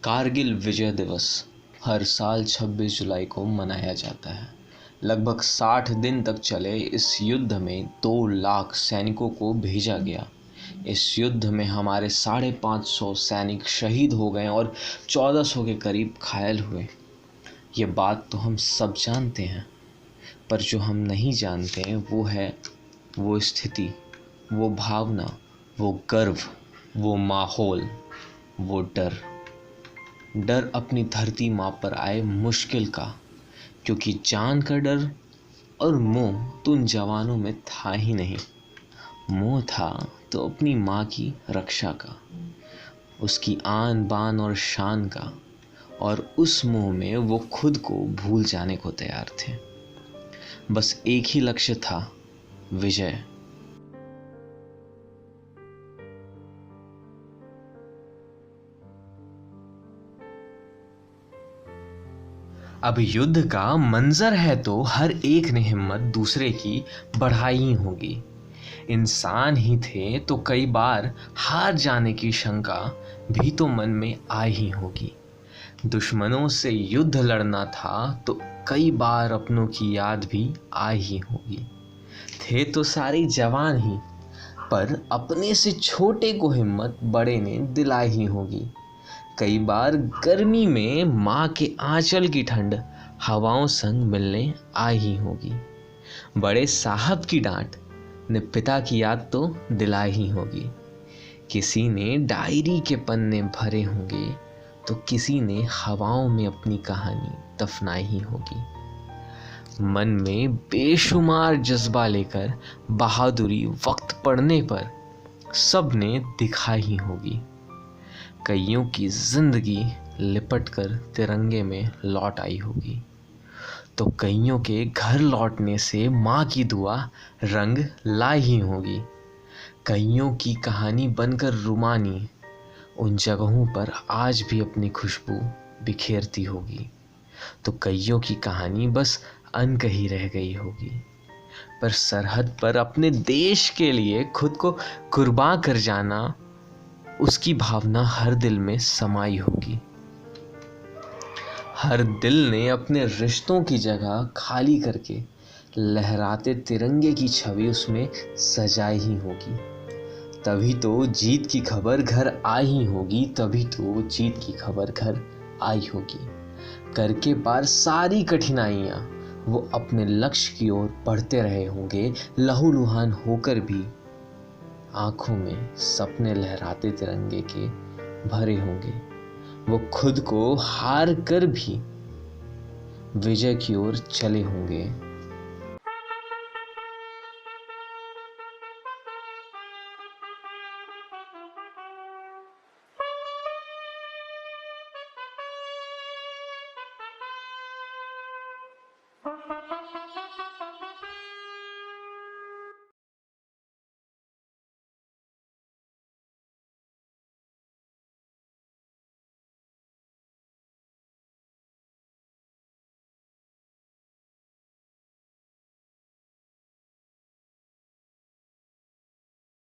कारगिल विजय दिवस हर साल 26 जुलाई को मनाया जाता है। लगभग 60 दिन तक चले इस युद्ध में 2 लाख सैनिकों को भेजा गया। इस युद्ध में हमारे 550 सैनिक शहीद हो गए और 1400 के करीब घायल हुए। ये बात तो हम सब जानते हैं, पर जो हम नहीं जानते वो है वो स्थिति, वो भावना, वो गर्व, वो माहौल, वो डर अपनी धरती माँ पर आए मुश्किल का, क्योंकि जान का डर और मोह तो उन जवानों में था ही नहीं। मोह था तो अपनी माँ की रक्षा का, उसकी आन बान और शान का, और उस मोह में वो खुद को भूल जाने को तैयार थे। बस एक ही लक्ष्य था, विजय। अब युद्ध का मंजर है तो हर एक ने हिम्मत दूसरे की बढ़ाई ही होगी। इंसान ही थे तो कई बार हार जाने की शंका भी तो मन में आई ही होगी। दुश्मनों से युद्ध लड़ना था तो कई बार अपनों की याद भी आई ही होगी। थे तो सारे जवान ही, पर अपने से छोटे को हिम्मत बड़े ने दिलाई ही होगी। कई बार गर्मी में माँ के आंचल की ठंड हवाओं संग मिलने आई ही होगी। बड़े साहब की डांट ने पिता की याद तो दिलाई ही होगी। किसी ने डायरी के पन्ने भरे होंगे तो किसी ने हवाओं में अपनी कहानी दफनाई ही होगी। मन में बेशुमार जज्बा लेकर बहादुरी वक्त पड़ने पर सबने दिखाई ही होगी। कईयों की जिंदगी लिपट कर तिरंगे में लौट आई होगी, तो कईयों के घर लौटने से माँ की दुआ रंग लाई ही होगी। कईयों की कहानी बनकर रुमानी उन जगहों पर आज भी अपनी खुशबू बिखेरती होगी, तो कईयों की कहानी बस अनकही रह गई होगी। पर सरहद पर अपने देश के लिए खुद को कुर्बान कर जाना, उसकी भावना हर दिल में समाई होगी। हर दिल ने अपने रिश्तों की जगह खाली करके लहराते तिरंगे की छवि उसमें सजाई ही होगी। तभी तो जीत की खबर घर आई ही होगी, तभी तो जीत की खबर घर आई होगी। करके पार सारी कठिनाइयां वो अपने लक्ष्य की ओर बढ़ते रहे होंगे, लहूलुहान होकर भी आंखों में सपने लहराते तिरंगे के भरे होंगे। वो खुद को हार कर भी विजय की ओर चले होंगे। Ha ha ha ha ha ha!